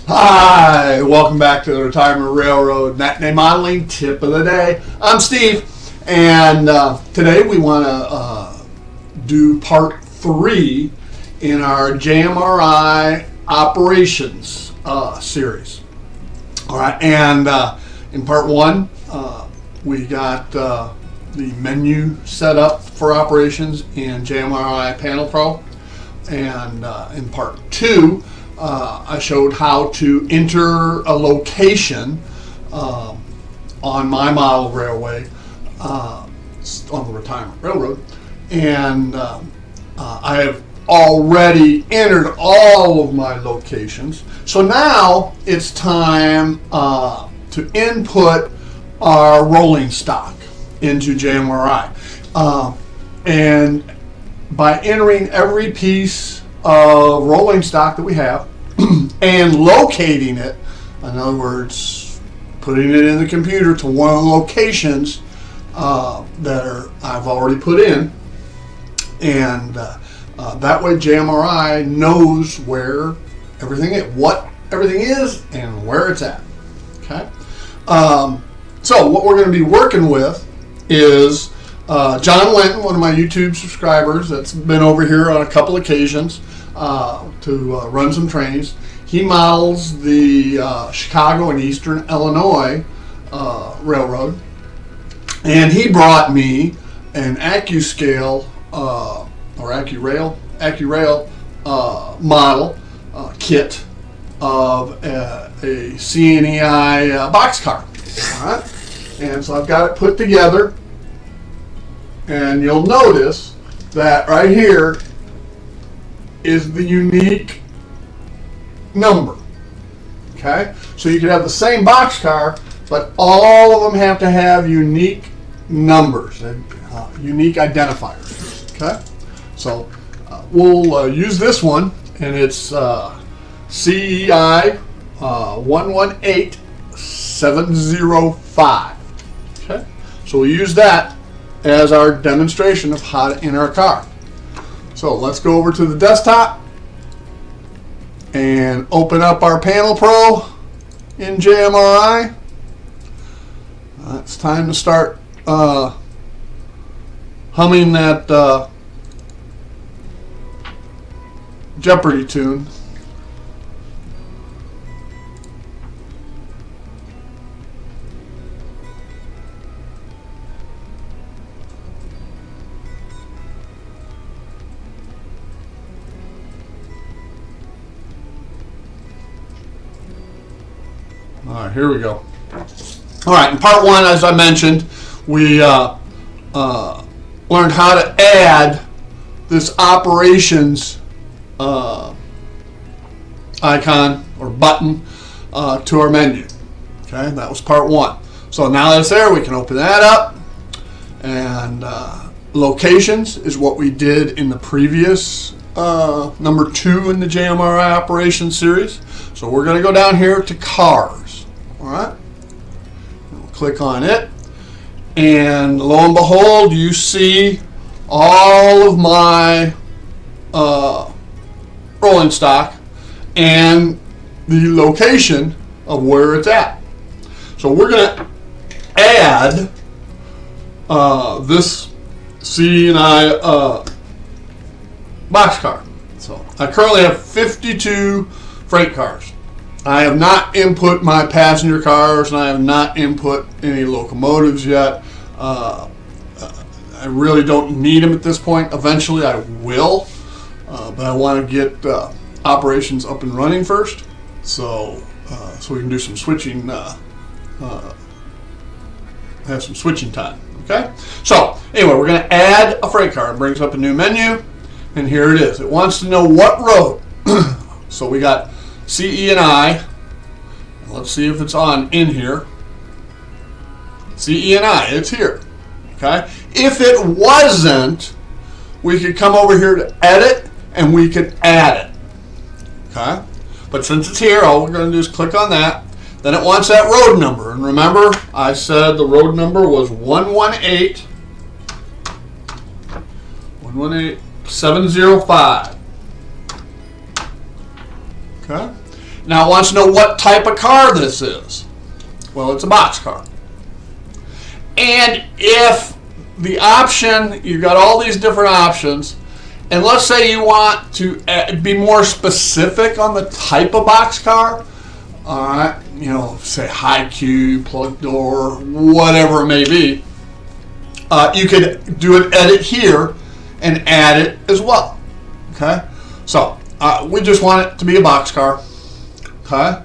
Hi, welcome back to the Retirement Railroad Matinee Modeling Tip of the Day. I'm Steve, and today we want to do part 3 in our JMRI operations series. All right, and in part 1, we got the menu set up for operations in JMRI Panel Pro, and in part 2, I showed how to enter a location on my model railway on the Retirement Railroad, and I have already entered all of my locations. So now it's time to input our rolling stock into JMRI, and by entering every piece of rolling stock that we have and locating it, in other words, putting it in the computer to one of the locations that I've already put in, and that way JMRI knows where everything is, what everything is, and where it's at. Okay. So what we're going to be working with is John Linton, one of my YouTube subscribers that's been over here on a couple occasions to run some trainings. He models the Chicago and Eastern Illinois Railroad, and he brought me an AccuScale or AccuRail model kit of a CNEI boxcar. All right, and so I've got it put together, and you'll notice that right here is the unique number. Okay, so you could have the same boxcar, but all of them have to have unique numbers and unique identifiers. Okay, so we'll use this one, and it's CEI 118705. Okay, so we'll use that as our demonstration of how to enter our car. So let's go over to the desktop and open up our Panel Pro in JMRI. It's time to start humming that Jeopardy tune. All right, here we go. All right, in part 1, as I mentioned, we learned how to add this operations icon or button to our menu. Okay, that was part 1. So now that it's there, we can open that up, and locations is what we did in the previous number 2 in the JMRI operations series. So we're going to go down here to cars. All right, we'll click on it, and lo and behold, you see all of my rolling stock and the location of where it's at. So we're going to add this C&I boxcar. So I currently have 52 freight cars. I have not input my passenger cars, and I have not input any locomotives yet. I really don't need them at this point. Eventually I will, but I want to get operations up and running first, so we can do some switching, have some switching time. Okay, so anyway, we're going to add a freight car. It brings up a new menu, and here it is. It wants to know what road. So we got CE and I. Let's see if it's on in here. CE and I, it's here. Okay. If it wasn't, we could come over here to edit, and we could add it. Okay. But since it's here, all we're going to do is click on that. Then it wants that road number, and remember, I said the road number was 118705. Okay. Now it wants to know what type of car this is. Well, it's a boxcar. And if the option, you've got all these different options, and let's say you want to be more specific on the type of boxcar, all right, you know, say high cube, plug door, whatever it may be, you could do an edit here and add it as well. Okay, so we just want it to be a boxcar. Okay,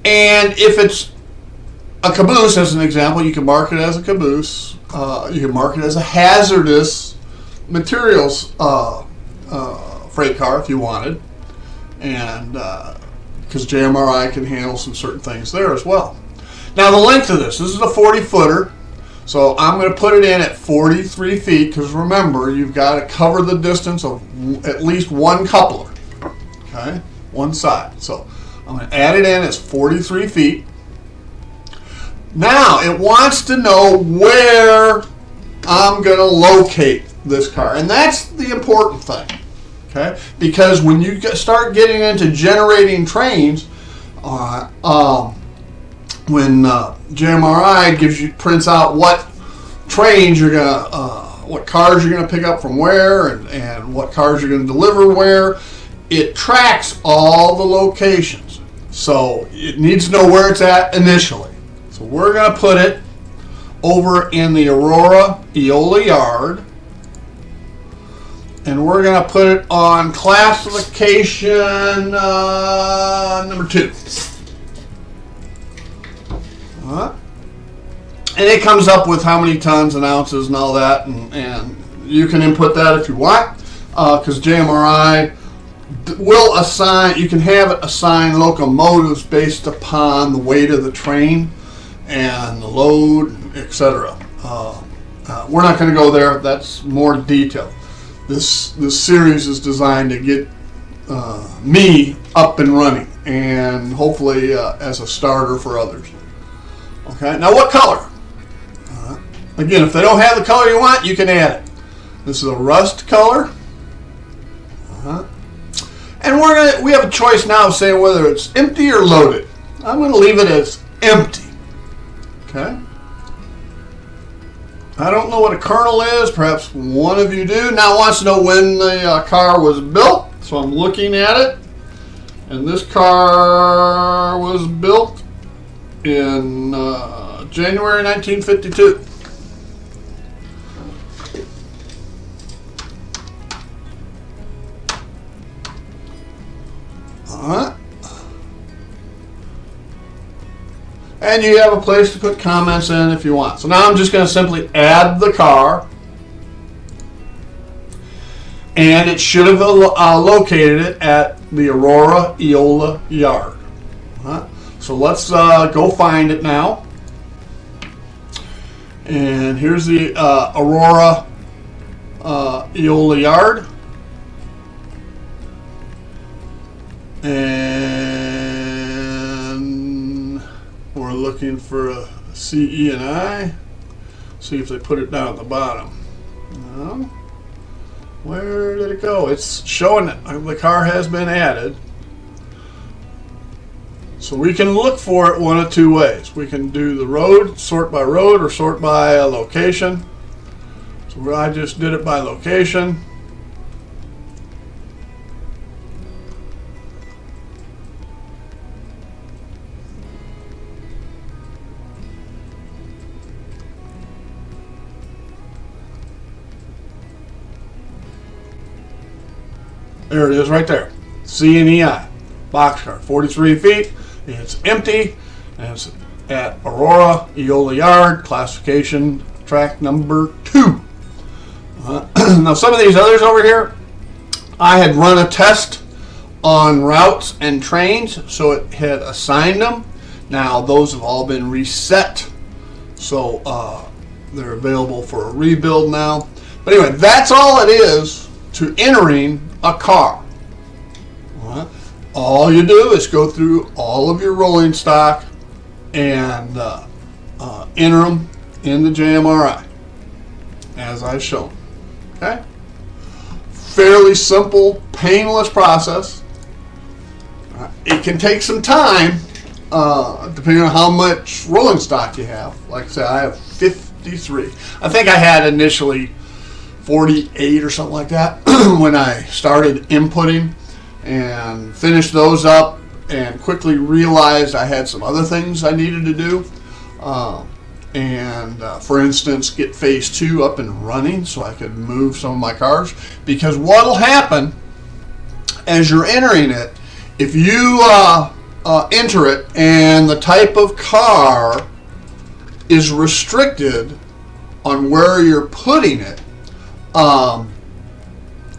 and if it's a caboose, as an example, you can mark it as a caboose. You can mark it as a hazardous materials freight car if you wanted, and because JMRI can handle some certain things there as well. Now the length of this is a 40-footer, so I'm going to put it in at 43 feet because remember, you've got to cover the distance of at least one coupler, okay, one side. So I'm going to add it in as 43 feet. Now it wants to know where I'm going to locate this car, and that's the important thing, okay? Because when you start getting into generating trains, when JMRI prints out what trains you're gonna, what cars you're gonna pick up from where, and what cars you're gonna deliver where, it tracks all the locations. So it needs to know where it's at initially. So we're gonna put it over in the Aurora Eola yard, and we're going to put it on classification number 2. And it comes up with how many tons and ounces and all that, and you can input that if you want, because JMRI will assign, you can have it assign locomotives based upon the weight of the train and the load, etc. We're not going to go there. That's more detailed. This series is designed to get me up and running, and hopefully as a starter for others. Okay. Now, what color? Again, if they don't have the color you want, you can add it. This is a rust color. And we have a choice now of saying whether it's empty or loaded. I'm going to leave it as empty. Okay. I don't know what a kernel is. Perhaps one of you do. Now it wants to know when the car was built. So I'm looking at it. And this car was built in January 1952. Alright. And you have a place to put comments in if you want. So now I'm just going to simply add the car. And it should have located it at the Aurora Eola yard. So let's go find it now. And here's the Aurora Eola yard. And we're looking for a CE and I. See if they put it down at the bottom. No. Where did it go? It's showing that the car has been added. So we can look for it one of two ways. We can do the road, sort by road, or sort by location. So I just did it by location. There it is right there. C&EI. Boxcar. 43 feet. It's empty. And it's at Aurora Eola Yard. Classification track number 2. Now some of these others over here, I had run a test on routes and trains, so it had assigned them. Now those have all been reset. So they're available for a rebuild now. But anyway, that's all it is to entering a car. All you do is go through all of your rolling stock and enter them in the JMRI as I've shown. Okay? Fairly simple, painless process. it can take some time, depending on how much rolling stock you have. Like I said, I have 53. I think I had initially 48 or something like that when I started inputting, and finished those up and quickly realized I had some other things I needed to do. For instance, get phase 2 up and running so I could move some of my cars. Because what will happen as you're entering it, if you enter it and the type of car is restricted on where you're putting it,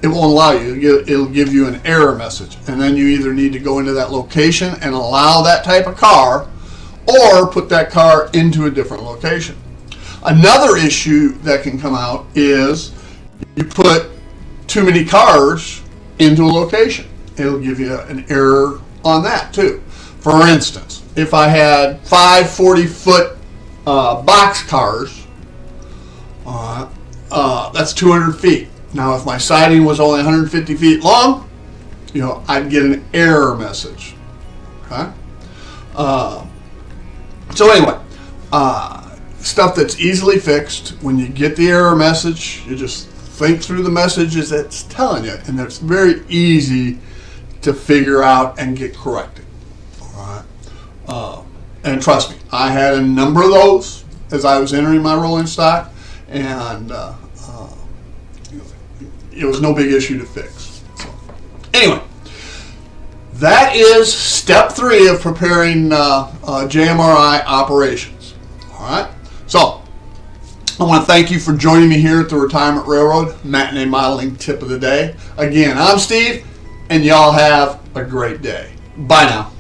it won't allow you. It'll give you an error message. And then you either need to go into that location and allow that type of car, or put that car into a different location. Another issue that can come out is you put too many cars into a location. It'll give you an error on that too. For instance, if I had 5 40-foot box cars, that's 200 feet. Now, if my siding was only 150 feet long, I'd get an error message. Okay. So anyway, stuff that's easily fixed. When you get the error message, you just think through the messages it's telling you, and it's very easy to figure out and get corrected. All right. And trust me, I had a number of those as I was entering my rolling stock, and it was no big issue to fix. So, anyway, that is step 3 of preparing JMRI operations. All right. So, I want to thank you for joining me here at the Retirement Railroad Matinee Modeling Tip of the Day. Again, I'm Steve, and y'all have a great day. Bye now.